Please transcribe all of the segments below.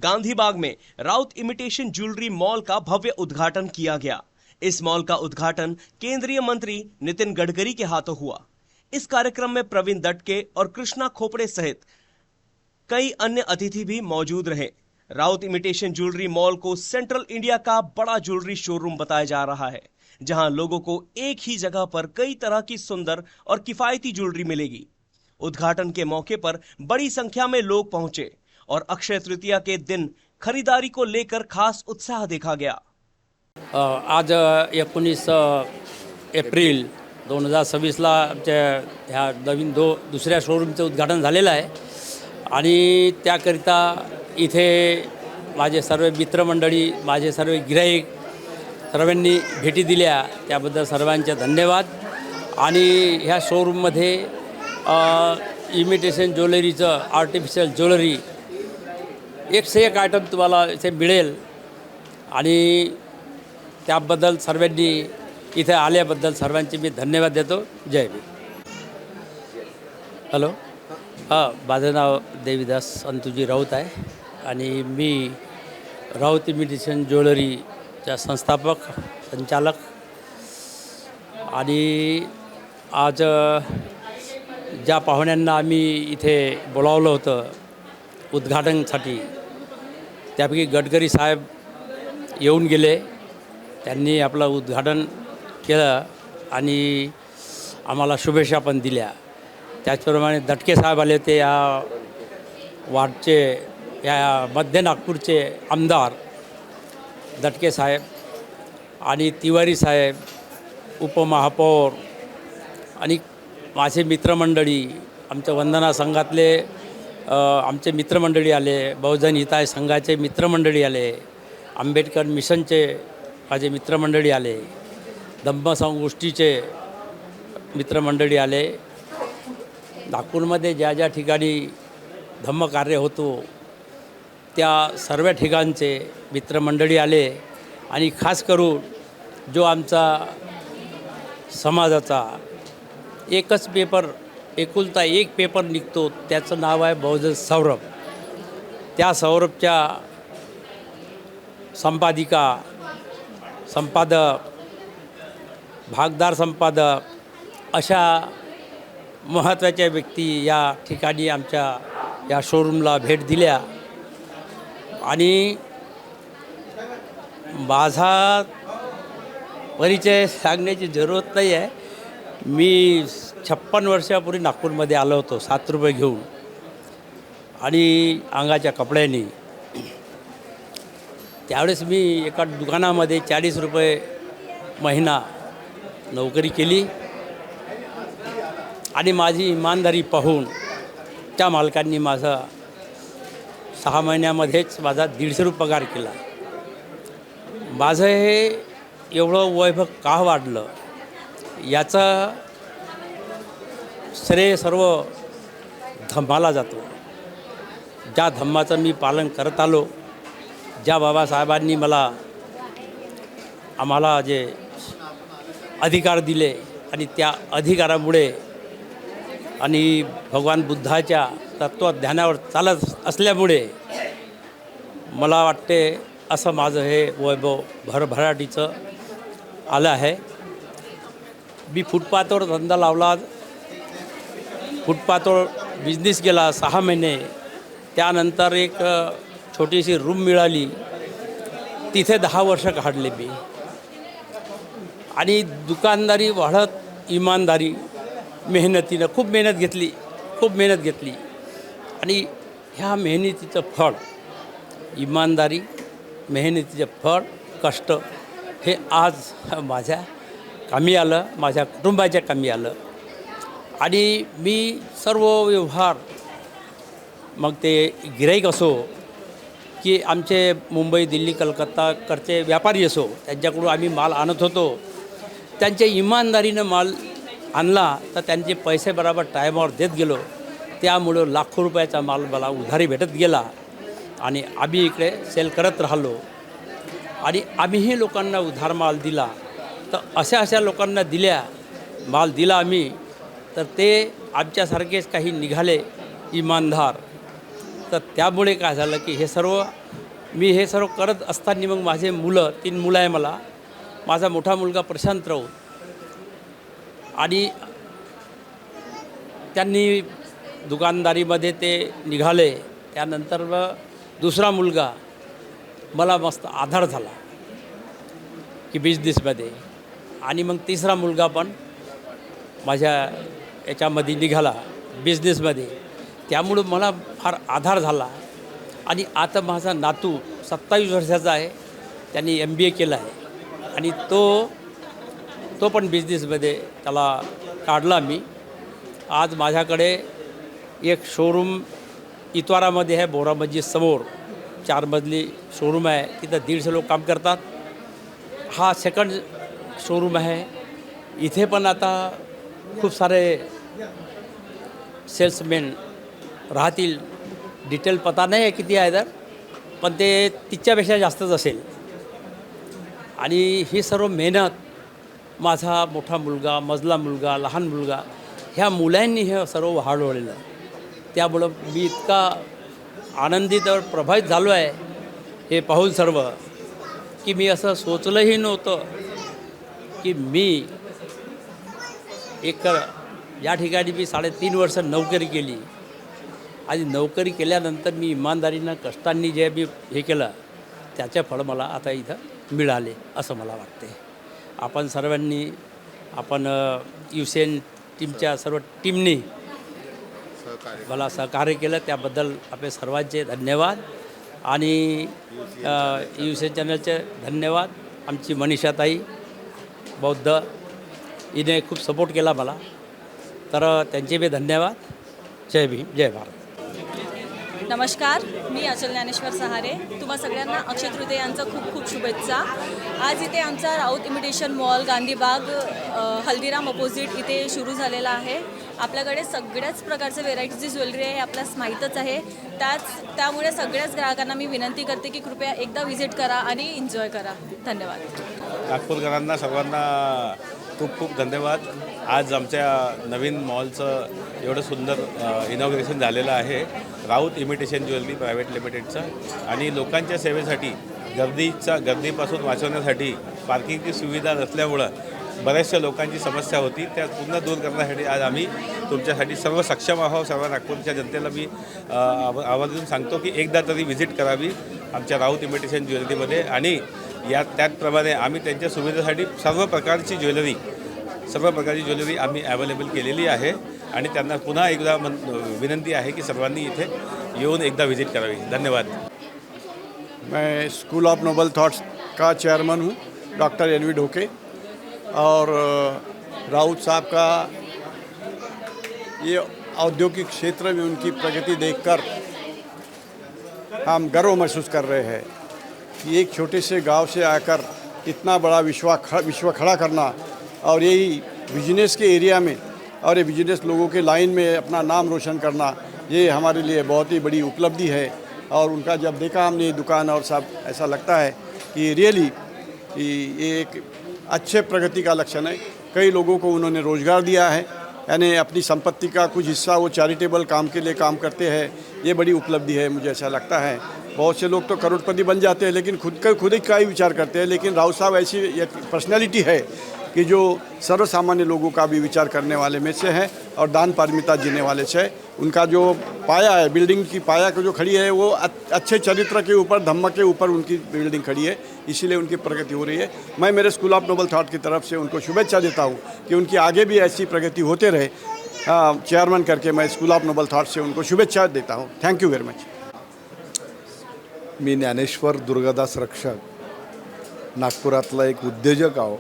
गांधी बाग में Raut imitation jewellery mall का भव्य उद्घाटन किया गया। इस मॉल का उद्घाटन केंद्रीय मंत्री नितिन गडकरी के हाथों हुआ। इस कार्यक्रम में प्रवीण दटके और कृष्णा खोपड़े सहित कई अन्य अतिथि भी मौजूद रहे। राउत इमिटेशन ज्वेलरी मॉल को सेंट्रल इंडिया का बड़ा ज्वेलरी शोरूम बताया जा रहा है, जहां लोगों को एक ही जगह पर कई तरह की सुंदर और किफायती ज्वेलरी मिलेगी। उद्घाटन के मौके पर बड़ी संख्या में लोग पहुंचे और अक्षय तृतीया के दिन खरीदारी को लेकर खास उत्साह देखा गया। आज 19 एप्रिल 2026ला आमच्या ह्या नवीन दुसऱ्या शोरूमचं उद्घाटन झालेलं आहे आणि त्याकरिता इथे माझे सर्व मित्रमंडळी, माझे सर्व गिराईक सर्वांनी भेटी दिल्या, त्याबद्दल सर्वांचे धन्यवाद। आणि ह्या शोरूममध्ये इमिटेशन ज्वेलरीचं आर्टिफिशियल ज्वेलरी एक से एक आयटम तुम्हाला इथे मिळेल आणि त्याबद्दल सर्वांनी इथे आल्याबद्दल सर्वांचे मी धन्यवाद देतो। जय भीम। हॅलो, माझं नाव देवीदास संतुजी राऊत आहे आणि मी राऊत इमिटेशन ज्वेलरीचा संस्थापक संचालक। आणि आज ज्या पाहुण्यांना आम्ही इथे बोलावलं होतं उद्घाटनासाठी, त्यापैकी गडकरी साहेब येऊन गेले। त्यांनी आपलं उद्घाटन केलं आणि आम्हाला शुभेच्छा पण दिल्या। त्याचप्रमाणे दटके साहेब आले, ते या वार्डचे, या मध्य नागपूरचे आमदार दटके साहेब आणि तिवारी साहेब, उपमहापौर आणि माझे मित्रमंडळी, आमच्या वंदना संघातले आमचे मित्रमंडळी आले, बहुजन हिताय संघाचे मित्रमंडळी आले, आंबेडकर मिशनचे माझे मित्रमंडळी आले, धम्मसंगोष्ठीचे मित्रमंडळी आले। नागपूरमध्ये ज्या ज्या ठिकाणी धम्मकार्य होतो त्या सर्व ठिकाणचे मित्रमंडळी आले आणि खास करून जो आमचा समाजाचा एकच पेपर, एकुलता एक पेपर निघतो, त्याचं नाव आहे बहुजन सौरभ। त्या सौरभच्या संपादिका, संपादक, भागदार संपादक अशा महत्त्वाच्या व्यक्ती या ठिकाणी आमच्या या शोरूमला भेट दिल्या। आणि माझा परिचय सांगण्याची जरूरत नाही आहे। मी 56 वर्षापूर्वी नागपूरमध्ये आलो होतो 7 रुपये घेऊन आणि अंगाच्या कपड्यांनी। त्यावेळेस मी एका दुकानामध्ये 40 रुपये महिना नोकरी केली आणि माझी इमानदारी पाहून त्या मालकांनी माझा 6 महिन्यामध्येच माझा 150 रुपये पगार केला। माझं हे एवढं वैभव का वाढलं याचा श्रेय सर्व धम्माला जातो। ज्या धम्माचं मी पालन करत आलो, ज्या बाबासाहेबांनी आम्हाला जे अधिकार दिले आणि त्या अधिकारामुळे आणि भगवान बुद्धाच्या तत्त्वज्ञानावर चालत असल्यामुळे मला वाटते असं माझं हे वैभव भरभराटीचं आलं आहे। मी फुटपाथवर धंदा लावला, फुटपाथवर बिझनेस केला 6 महिने। त्यानंतर एक छोटीशी रूम मिळाली, तिथे 10 वर्ष काढले मी। आणि दुकानदारी वाढत इमानदारी, मेहनतीनं खूप मेहनत घेतली आणि ह्या मेहनतीचं फळ, इमानदारी, मेहनतीचं फळ, कष्ट हे आज माझ्या कामी आलं, माझ्या कुटुंबाच्या कामी आलं। आणि मी सर्व व्यवहार, मग ते गिराईक असो की आमचे मुंबई, दिल्ली, कलकत्ताकडचे व्यापारी असो, त्यांच्याकडून आम्ही माल आणत होतो। त्यांच्या इमानदारीनं माल आणला तर त्यांचे पैसे बरोबर टायमावर देत गेलो, त्यामुळं लाखो रुपयाचा माल मला उधारी भेटत गेला आणि आम्ही इकडे सेल करत राहिलो। आणि आम्हीही लोकांना उधार माल दिला, तर अशा लोकांना माल दिला आम्ही, तर ते आमच्यासारखेच काही निघाले इमानदार। तर त्यामुळे काय झालं की हे सर्व मी हे सर्व करत असताना मग माझे मुलं 3 मुलं आहे मला. माझा मोठा मुलगा प्रशांत राऊत आणि त्यांनी दुकानदारीमध्ये ते निघाले. त्यानंतर दुसरा मुलगा मला मस्त आधार झाला की बिझनेसमध्ये, आणि मग तिसरा मुलगा पण माझ्या याच्यामध्ये निघाला बिझनेसमध्ये. त्यामुळं मला फार आधार झाला. आणि आता माझा नातू 27 वर्षाचा आहे, त्यांनी MBA केलं आहे आणि तो पण बिझनेसमध्ये त्याला काढला मी. आज माझ्याकडे एक शोरूम इतवारामध्ये आहे, बोरा मस्जिद समोर 4 मजली शोरूम आहे. तिथं 150 लोक काम करतात. हा सेकंड शोरूम आहे. इथे पण आता खूप सारे सेल्समॅन राहतील. डिटेल पता नाही आहे किती आहे तर, पण ते तिच्यापेक्षा जास्तच असेल. आणि ही सर्व मेहनत माझा मोठा मुलगा, मजला मुलगा, लहान मुलगा, ह्या मुलांनी हे सर्व वाढवलेलं. त्यामुळं मी इतका आनंदित और प्रभावित झालो आहे हे पाहून सर्व, की मी असं सोचलंही नव्हतं की मी एक या ठिकाणी मी 3.5 वर्ष नोकरी केली. आणि नोकरी केल्यानंतर मी इमानदारीनं कष्टांनी जे मी हे केलं त्याचे फळ मला आता इथं मिळाले असं मला वाटते. आपण सर्वांनी युसेन टीमच्या सर्व टीमनी मला सहकार्य केलं त्याबद्दल आपले सर्वांचे धन्यवाद. आणि युसेन चॅनलचे धन्यवाद. आमची मनीषाताई बौद्ध हिने खूप सपोर्ट केला मला, तर त्यांचे बी धन्यवाद. जय भीम, जय भारत. नमस्कार, मी अचल ज्ञानेश्वर सहारे. तुम्हा सगळ्यांना अक्षय तृतीयांचं खूप खूप शुभेच्छा. आज इथे आमचा Raut imitation mall Gandhibagh Haldiram opposite इथे सुरू झालेला आहे. आपल्याकडे सगळ्याच प्रकारचे व्हेरायटीची ज्वेलरी आहे, आपल्यास माहीतच आहे. त्यामुळे सगळ्याच ग्राहकांना मी विनंती करते की कृपया एकदा व्हिजिट करा आणि एन्जॉय करा. धन्यवाद. नागपूरकरांना सर्वांना खूप खूप धन्यवाद. आज आमच्या नवीन मॉलचं एवढं सुंदर इनॉग्रेशन झालेलं आहे राऊत इमिटेशन ज्वेलरी प्रायव्हेट लिमिटेडचं. आणि लोकांच्या सेवेसाठी गर्दीपासून वाचवण्यासाठी पार्किंगची सुविधा नसल्यामुळं बऱ्याचशा लोकांची समस्या होती, त्या पूर्ण दूर करण्यासाठी आज आम्ही तुमच्यासाठी सर्व सक्षम आहोत. सर्व नागपूरच्या जनतेला मी आवर्जून सांगतो की एकदा तरी व्हिजिट करावी आमच्या राऊत इमिटेशन ज्वेलरीमध्ये. आणि त्याचप्रमाणे आम्ही त्यांच्या सुविधेसाठी सर्व प्रकारची ज्वेलरी आम्ही अवेलेबल केलेली आहे. आणि त्यांना पुन्हा एकदा विनंती आहे की सर्वांनी इथे येऊन एकदा व्हिजिट करावी. धन्यवाद. मैं स्कूल ऑफ नोबल थॉट्स का चेयरमैन हूँ, डॉक्टर NV ढोके. और राउत साहब का ये औद्योगिक क्षेत्र में उनकी प्रगति देखकर हम गर्व महसूस कर रहे हैं कि एक छोटे से गांव से आकर इतना बड़ा विश्व खड़ा करना, और यही बिजनेस के एरिया में और ये बिजनेस लोगों के लाइन में अपना नाम रोशन करना, ये हमारे लिए बहुत ही बड़ी उपलब्धि है. और उनका जब देखा हमने दुकान और सब, ऐसा लगता है कि रियली ये एक अच्छे प्रगति का लक्षण है. कई लोगों को उन्होंने रोज़गार दिया है, यानी अपनी संपत्ति का कुछ हिस्सा वो चैरिटेबल काम के लिए काम करते हैं. ये बड़ी उपलब्धि है, मुझे ऐसा लगता है. बहुत से लोग तो करोड़पति बन जाते हैं लेकिन खुद ही का ही विचार करते हैं, लेकिन राउत साहब ऐसी पर्सनैलिटी है कि जो सर्वसामान्य लोगों का भी विचार करने वाले में से हैं और दान पारमिता जीने वाले से. उनका जो पाया है, बिल्डिंग की पाया को जो खड़ी है, वो अच्छे चरित्र के ऊपर, धम्म के ऊपर उनकी बिल्डिंग खड़ी है, इसीलिए उनकी प्रगति हो रही है. मैं मेरे स्कूल ऑफ नोबल थॉट की तरफ से उनको शुभेच्छा देता हूँ कि उनकी आगे भी ऐसी प्रगति होते रहे. चेयरमैन करके मैं स्कूल ऑफ नोबल थॉट से उनको शुभेच्छा देता हूँ. Thank you very much. मी ज्ञानेश्वर दुर्गादास रक्षक, नागपुरातला एक उद्योजक आहो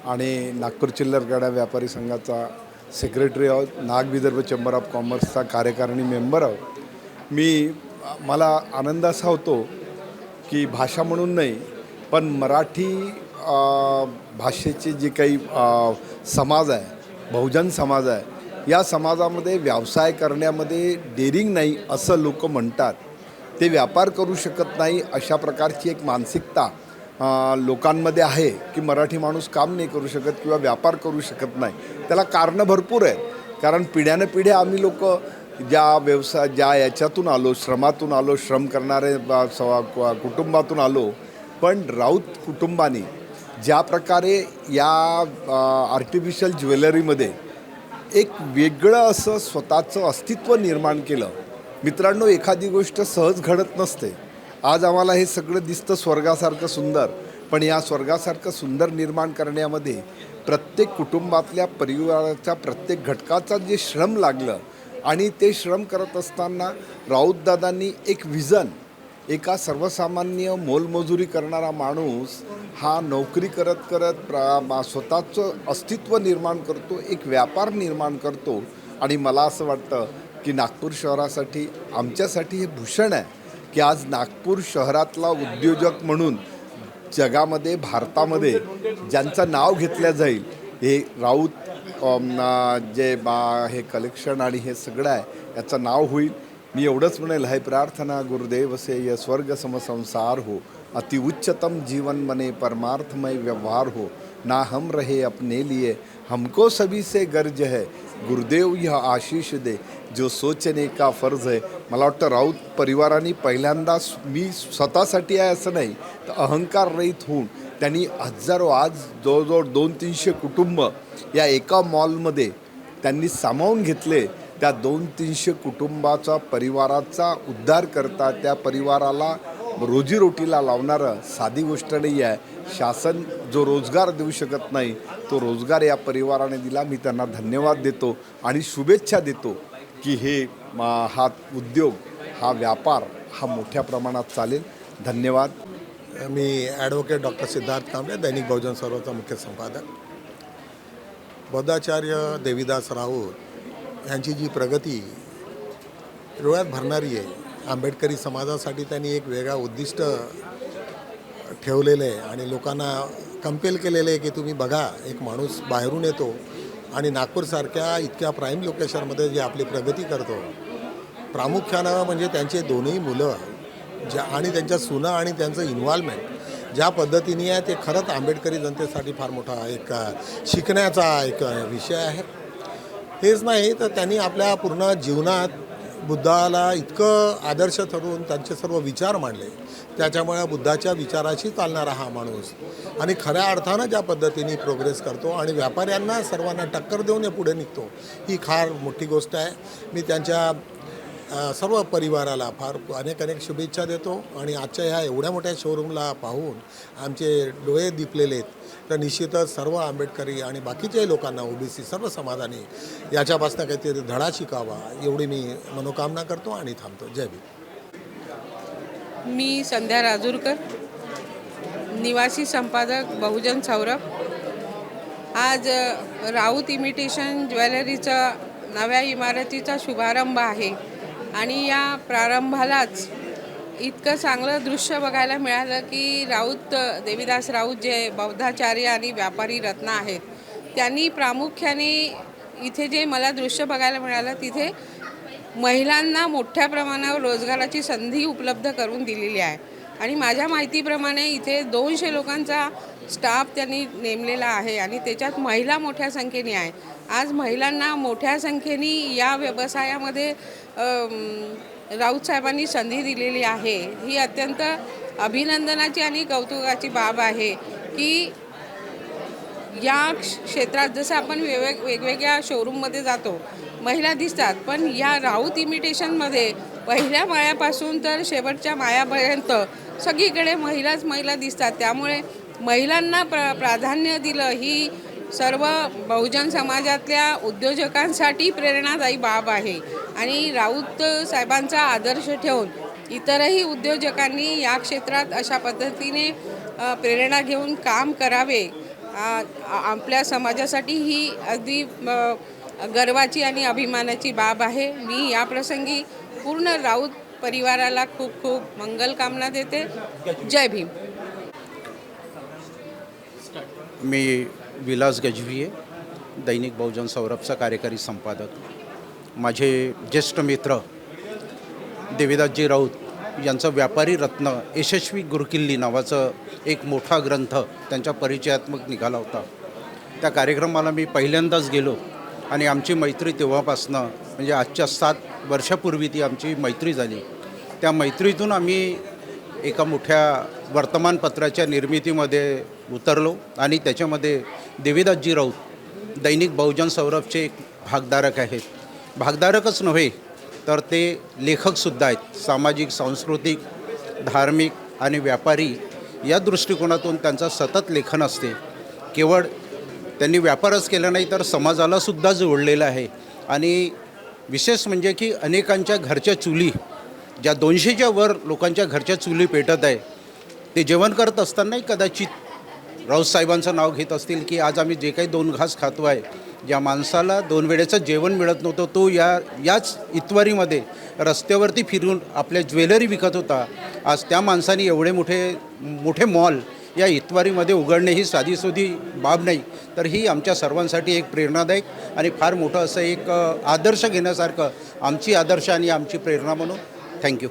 आणि नागपूर चिल्लर गाड्या व्यापारी संघाचा सेक्रेटरी आहोत. नाग विदर्भ चेंबर ऑफ कॉमर्सचा कार्यकारिणी मेंबर आहोत. मला आनंद असा होतो की भाषा म्हणून नाही, पण मराठी भाषेचे जे काही समाज आहे, बहुजन समाज आहे, या समाजामध्ये व्यवसाय करण्यामध्ये डेअरिंग नाही असं लोक म्हणतात. ते व्यापार करू शकत नाही अशा प्रकारची एक मानसिकता लोकांमध्ये आहे की मराठी माणूस काम नाही करू शकत किंवा व्यापार करू शकत नाही. त्याला कारणं भरपूर आहेत. कारण पिढ्यानपिढ्या आम्ही लोक ज्या याच्यातून आलो, श्रमातून आलो, श्रम करणारे कुटुंबातून आलो, पण राऊत कुटुंबाने ज्या प्रकारे या आर्टिफिशियल ज्वेलरीमध्ये एक वेगळं असं स्वतःचं अस्तित्व निर्माण केलं. मित्रांनो, एखादी गोष्ट सहज घडत नसते. आज आम्हाला हे सगळं दिसतं स्वर्गासारखं सुंदर, पण या स्वर्गासारखं सुंदर निर्माण करण्यामध्ये प्रत्येक कुटुंबातल्या परिवाराच्या प्रत्येक घटकाचा जे श्रम लागलं आणि ते श्रम करत असताना राऊतदादांनी एक विजन, एका सर्वसामान्य मोलमजुरी करणारा माणूस हा नोकरी करत करत स्वतःचं अस्तित्व निर्माण करतो, एक व्यापार निर्माण करतो. आणि मला असं वाटतं की नागपूर शहरासाठी, आमच्यासाठी हे भूषण आहे की आज नागपूर शहरातला उद्योजक म्हणून जगामध्ये, भारतामध्ये ज्यांचं नाव घेतलं जाईल हे राऊत जे हे कलेक्शन आणि हे सगळं आहे याचं नाव होईल. मी एवढंच म्हणेल, है प्रार्थना गुरुदेव से ये स्वर्ग समसंसार हो, अति उच्चतम जीवन मने परमार्थमय व्यवहार हो, ना हम रहे अपने लिए हमको सभी से गर्ज है, गुरुदेव यह आशीष दे जो सोचने का फर्ज है. मला वाटतं राऊत परिवाराने पहिल्यांदा, मी स्वतःसाठी आहे असं नाही तर अहंकार रहित होऊन त्यांनी हजारो, आज जवळजवळ 200-300 कुटुंब या एका मॉलमध्ये त्यांनी सामावून घेतले. त्या 200-300 कुटुंबाचा, परिवाराचा उद्धार करता, त्या परिवाराला रोजीरोटीला लावणारं साधी गोष्ट नाही आहे. शासन जो रोजगार देऊ शकत नाही तो रोजगार या परिवाराने दिला. मी त्यांना धन्यवाद देतो आणि शुभेच्छा देतो की हा उद्योग, हा व्यापार हा मोठ्या प्रमाणात चालेल. धन्यवाद. मी ॲडव्होकेट डॉक्टर सिद्धार्थ कांबळे, दैनिक बहुजन सर्वचा मुख्य संपादक. बौद्धाचार्य देवीदास राऊत यांची जी प्रगती डोळ्यात भरणारी आहे, आंबेडकरी समाजासाठी त्यांनी एक वेगळा उद्दिष्ट ठेवलेलं आहे आणि लोकांना कंपेल केलेलं आहे की तुम्ही बघा, एक माणूस बाहेरून येतो आणि नागपूरसारख्या इतक्या प्राईम लोकेशनमध्ये जे आपली प्रगती करतो, प्रामुख्यानं म्हणजे त्यांचे दोन्ही मुलं आणि त्यांच्या सुना आणि त्यांचं इन्व्हॉल्वमेंट ज्या पद्धतीने आहे ते खरंच आंबेडकरी जनतेसाठी फार मोठा एक शिकण्याचा एक विषय आहे. हेच नाही तर त्यांनी आपल्या पूर्ण जीवनात बुद्धाला इतकं आदर्श ठरवून त्यांचे सर्व विचार मांडले. त्याच्यामुळे बुद्धाच्या विचाराशी चालणारा हा माणूस आणि खऱ्या अर्थानं ज्या पद्धतीने प्रोग्रेस करतो आणि व्यापाऱ्यांना सर्वांना टक्कर देऊन पुढे निघतो, ही फार मोठी गोष्ट आहे. मी त्यांच्या सर्व परिवाराला फार अनेक शुभेच्छा देतो आणि आजच्या ह्या एवढ्या मोठ्या शोरूमला पाहून आमचे डोळे दिपलेले आहेत. तर निश्चितच सर्व आंबेडकरी आणि बाकीच्याही लोकांना, ओबीसी सर्व समाजाने याच्यापासून काहीतरी धडा शिकावा एवढी मी मनोकामना करतो आणि थांबतो. जय भीम. मी संध्या राजूरकर, निवासी संपादक बहुजन सौरभ. आज राऊत इमिटेशन ज्वेलरीचा नव्या इमारतीचा शुभारंभ आहे आणि या प्रारंभालाच इतकं चांगलं दृश्य बघायला मिळालं की राऊत, देवीदास राऊत जे बौद्धाचार्य आणि व्यापारी रत्न आहेत, त्यांनी प्रामुख्याने इथे जे मला दृश्य बघायला मिळालं तिथे महिलांना मोठ्या प्रमाणावर रोजगाराची संधी उपलब्ध करून दिलेली आहे. आणि माझ्या माहितीप्रमाणे इथे 200 लोकांचा स्टाफ त्यांनी नेमलेला आहे आणि त्याच्यात महिला मोठ्या संख्येने आहे. आज महिलांना मोठ्या संख्येने या व्यवसायामध्ये राऊत साहेबांनी संधी दिलेली आहे. ही अत्यंत अभिनंदनाची आणि कौतुकाची बाब आहे की या क्षेत्रात जसं आपण वेगवेगळ्या शोरूममध्ये जातो महिला दिसतात, पण या राऊत इमिटेशनमध्ये पहिल्या माळ्यापासून तर शेवटच्या माळ्यापर्यंत सगळीकडे महिला दिसतात. त्यामुळे महिलांना प्राधान्य दिलं ही सर्व बहुजन समाजातल्या उद्योजकांसाठी प्रेरणादायी बाब आहे. आणि राऊत साहेबांचा आदर्श ठेवून इतरही उद्योजकांनी या क्षेत्रात अशा पद्धतीने प्रेरणा घेऊन काम करावे. आपल्या समाजासाठी ही अगदी गर्वाची आणि अभिमानाची बाब आहे. मी या प्रसंगी पूर्ण राऊत परिवाराला खूप खूप मंगलकामना देते. जय भीम. मी विलास गजभिये, दैनिक बहुजन सौरभचा कार्यकारी संपादक. माझे ज्येष्ठ मित्र देवीदासजी राऊत यांचं व्यापारी रत्न यशस्वी गुरुकिल्ली नावाचं एक मोठा ग्रंथ त्यांच्या परिचयात्मक निघाला होता. त्या कार्यक्रमाला मी पहिल्यांदाच गेलो आणि आमची मैत्री तेव्हापासनं म्हणजे आजच्या 7 वर्षापूर्वी ती आमची मैत्री झाली. त्या मैत्रीतून आम्ही एका मोठ्या वर्तमानपत्राच्या निर्मितीमध्ये उतरलो आणि त्याच्यामध्ये देवीदासजी राऊत दैनिक बहुजन सौरभचे एक भागधारक आहेत. भागधारकच नव्हे तर ते लेखकसुद्धा आहेत. सामाजिक, सांस्कृतिक, धार्मिक आणि व्यापारी या दृष्टिकोनातून त्यांचं सतत लेखन असते. केवळ त्यांनी व्यापारच केला नाही तर समाजालासुद्धा जोडलेलं आहे. आणि विशेष म्हणजे की अनेकांच्या घरच्या चुली, ज्या 200च्या वर लोकांच्या घरच्या चुली पेटत आहे, ते जेवण करत असतानाही कदाचित राऊतसाहेबांचं नाव घेत असतील की आज आम्ही जे काही 2 घास खातो आहे, ज्या माणसाला 2 वेळेचं जेवण मिळत नव्हतं, तो याच इतवारीमध्ये रस्त्यावरती फिरून आपल्या ज्वेलरी विकत होता. आज त्या माणसाने एवढे मोठे मॉल या इतवारीमध्ये उघडणे ही साधीसुधी बाब नाही, तर ही आमच्या सर्वांसाठी एक प्रेरणादायक आणि फार मोठं असं एक आदर्श घेण्यासारखं आमची आदर्श आणि आमची प्रेरणा म्हणून. थँक्यू.